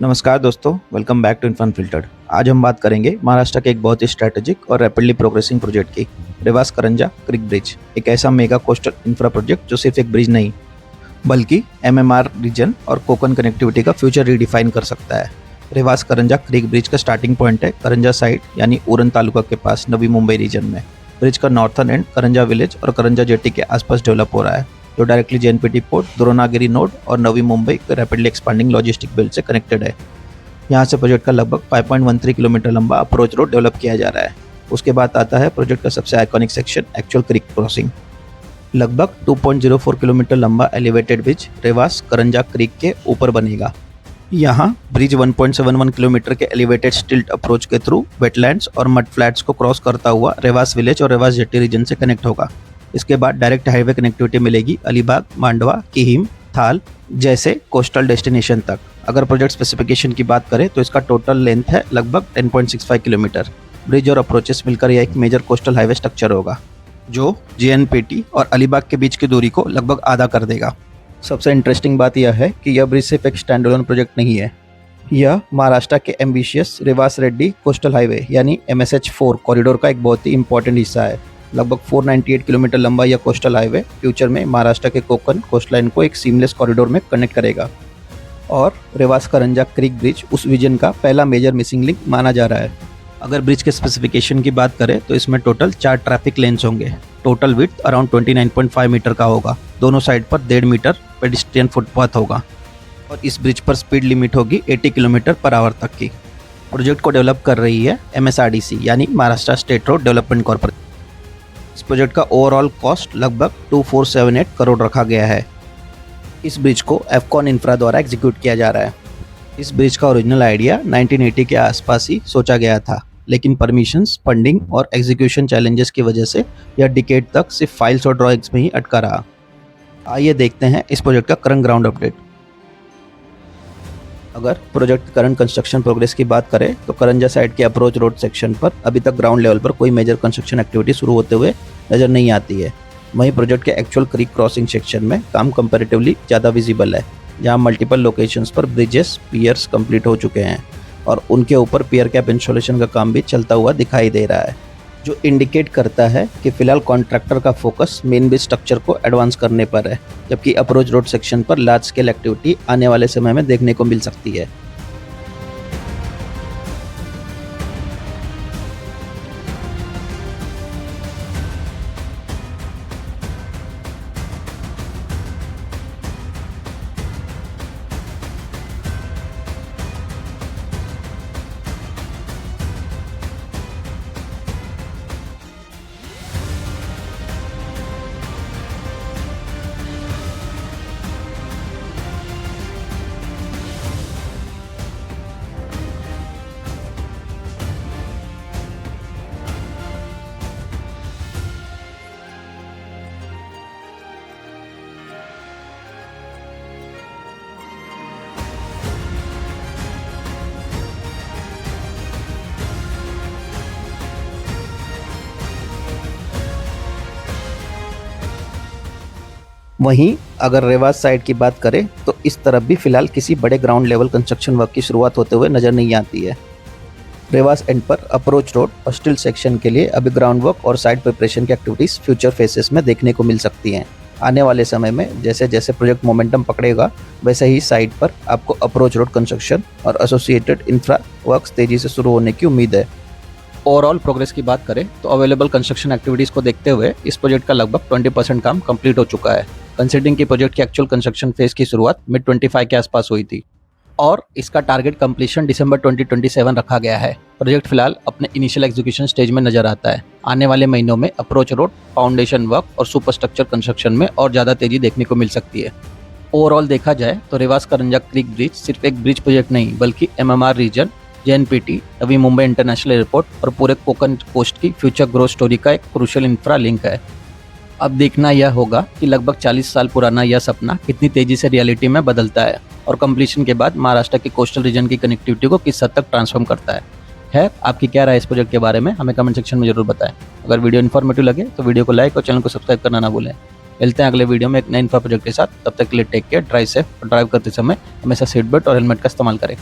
नमस्कार दोस्तों, welcome back to inform filtered. आज हम बात करेंगे महाराष्ट्र के एक बहुत ही स्ट्रैटेजिक और रैपिडली प्रोग्रेसिंग प्रोजेक्ट की, रेवास करंजा क्रिक ब्रिज। एक ऐसा मेगा कोस्टल इंफ्रा प्रोजेक्ट जो सिर्फ एक ब्रिज नहीं बल्कि एमएमआर रीजन और कोकन कनेक्टिविटी का फ्यूचर रीडिफाइन कर सकता है। रेवास करंजा क्रिक ब्रिज का स्टार्टिंग पॉइंट है करंजा साइट यानी उरण तालुका के पास नवी मुंबई रीजन में। ब्रिज का नॉर्थन एंड करंजा विलेज और करंजा जेटी के आसपास डेवलप हो रहा है, जो directly JNPT port, Dronagiri node और नवी मुंबई के रैपिडली एक्सपांडिंग लॉजिस्टिक बेल्ट से कनेक्टेड है। यहाँ से प्रोजेक्ट का लगभग 5.13 किलोमीटर लंबा अप्रोच रोड डेवलप किया जा रहा है। उसके बाद आता है प्रोजेक्ट का सबसे आइकॉनिक सेक्शन, एक्चुअल क्रिक क्रॉसिंग। लगभग 2.04 किलोमीटर लंबा एलिवेटेड ब्रिज रेवास करंजा क्रिक के ऊपर बनेगा। यहाँ ब्रिज 1.71 किलोमीटर के एलिवेटेड स्टिल्ट अप्रोच के थ्रू वेटलैंड्स और मड फ्लैट्स को क्रॉस करता हुआ रेवास विलेज और रेवास जेटी रीजन से कनेक्ट होगा। इसके बाद डायरेक्ट हाईवे कनेक्टिविटी मिलेगी अलीबाग, मांडवा, किहिम, थाल जैसे कोस्टल डेस्टिनेशन तक। अगर प्रोजेक्ट स्पेसिफिकेशन की बात करें तो इसका टोटल लेंथ है लगभग 10.65 किलोमीटर। ब्रिज और अप्रोचेस मिलकर यह एक मेजर कोस्टल हाईवे स्ट्रक्चर होगा, जो जेएनपीटी और अलीबाग के बीच की दूरी को लगभग आधा कर देगा। सबसे इंटरेस्टिंग बात यह है कि यह ब्रिज सिर्फ एक स्टैंडअलोन प्रोजेक्ट नहीं है। यह महाराष्ट्र के ambitious Revas Reddy coastal highway यानी MSH4 कॉरिडोर का एक बहुत ही इंपॉर्टेंट हिस्सा है। लगभग 498 किलोमीटर लंबा यह कोस्टल हाईवे फ्यूचर में महाराष्ट्र के कोकन कोस्टलाइन को एक सीमलेस कॉरिडोर में कनेक्ट करेगा, और रेवास करंजा क्रिक ब्रिज उस विजन का पहला मेजर मिसिंग लिंक माना जा रहा है। अगर ब्रिज के स्पेसिफिकेशन की बात करें तो इसमें टोटल 4 ट्रैफिक लेन्स होंगे। टोटल विड्थ अराउंड 29.5 मीटर का होगा। दोनों साइड पर 1.5 मीटर पेडिस्ट्रियन फुटपाथ होगा और इस ब्रिज पर स्पीड लिमिट होगी 80 किलोमीटर पर आवर तक की। प्रोजेक्ट को डेवलप कर रही है MSRDC यानी Maharashtra state road development corporation. इस प्रोजेक्ट का ओवरऑल कॉस्ट लगभग 2478 करोड़ रखा गया है। इस ब्रिज को एफकॉन इंफ्रा द्वारा एग्जीक्यूट किया जा रहा है। इस ब्रिज का ओरिजिनल आइडिया 1980 के आसपास ही सोचा गया था, लेकिन परमिशंस, फंडिंग और एग्जीक्यूशन चैलेंजेस की वजह से यह डिकेड तक सिर्फ फाइल्स और ड्राइंग्स में ही अटका रहा। आइए देखते हैं इस प्रोजेक्ट का करंट ग्राउंड अपडेट। अगर प्रोजेक्ट करंट कंस्ट्रक्शन प्रोग्रेस की बात करें तो करंजा साइड के अप्रोच रोड सेक्शन पर अभी तक ग्राउंड लेवल पर कोई मेजर कंस्ट्रक्शन एक्टिविटी शुरू होते हुए नजर नहीं आती है। वहीं प्रोजेक्ट के एक्चुअल क्रिक क्रॉसिंग सेक्शन में काम कंपैरेटिवली ज़्यादा विजिबल है, जहां मल्टीपल लोकेशंस पर ब्रिजेस, पियर्स कंप्लीट हो चुके हैं और उनके ऊपर पियर कैप इंस्टॉलेशन का काम भी चलता हुआ दिखाई दे रहा है, जो इंडिकेट करता है कि फिलहाल कॉन्ट्रैक्टर का फोकस मेन ब्रिज स्ट्रक्चर को एडवांस करने पर है, जबकि अप्रोच रोड सेक्शन पर लार्ज स्केल एक्टिविटी आने वाले समय में देखने को मिल सकती है। वहीं अगर रेवास साइड की बात करें तो इस तरफ भी फिलहाल किसी बड़े ग्राउंड लेवल कंस्ट्रक्शन वर्क की शुरुआत होते हुए नजर नहीं आती है। रेवास एंड पर अप्रोच रोड और स्टिल सेक्शन के लिए अभी ग्राउंड वर्क और साइड प्रिपरेशन की एक्टिविटीज फ्यूचर फेसेस में देखने को मिल सकती हैं। आने वाले समय में जैसे जैसे प्रोजेक्ट मोमेंटम पकड़ेगा, वैसे ही साइड पर आपको अप्रोच रोड कंस्ट्रक्शन और एसोसिएटेड इंफ्रा वर्क्स तेजी से शुरू होने की उम्मीद है। ओवरऑल प्रोग्रेस की बात करें तो अवेलेबल कंस्ट्रक्शन एक्टिविटीज को देखते हुए इस प्रोजेक्ट का लगभग 20% काम कंप्लीट हो चुका है, कंसीडरिंग कि प्रोजेक्ट की एक्चुअल कंस्ट्रक्शन फेज की शुरुआत मिड 25 के आसपास हुई थी और इसका टारगेट कंप्लीशन दिसंबर 2027 रखा गया है। प्रोजेक्ट फिलहाल अपने इनिशियल एग्जीक्यूशन स्टेज में नजर आता है। आने वाले महीनों में अप्रोच रोड, फाउंडेशन वर्क और सुपर स्ट्रक्चर कंस्ट्रक्शन में और ज़्यादा तेजी देखने को मिल सकती है। ओवरऑल देखा जाए तो रेवास करंजा क्रिक ब्रिज सिर्फ एक ब्रिज प्रोजेक्ट नहीं बल्कि MMR reason, JNPT, Navi Mumbai international airport और पूरे कोकन कोस्ट की फ्यूचर ग्रोथ स्टोरी का एक क्रूशियल इंफ्रा लिंक है। अब देखना यह होगा कि लगभग 40 साल पुराना यह सपना कितनी तेजी से रियलिटी में बदलता है और कंप्लीशन के बाद महाराष्ट्र के कोस्टल रीजन की कनेक्टिविटी को किस हद तक ट्रांसफॉर्म करता है। खैर, आपकी क्या राय है इस प्रोजेक्ट के बारे में हमें कमेंट सेक्शन में जरूर बताएं। अगर वीडियो इन्फॉर्मेटिव लगे तो वीडियो को लाइक और चैनल को सब्सक्राइब करना ना भूलें। मिलते हैं अगले वीडियो में एक नए इंफ्रा प्रोजेक्ट के साथ। तब तक के लिए टेक केयर, ड्राइव सेफ और ड्राइव करते समय हमेशा सीट बेल्ट और हेलमेट का इस्तेमाल करें।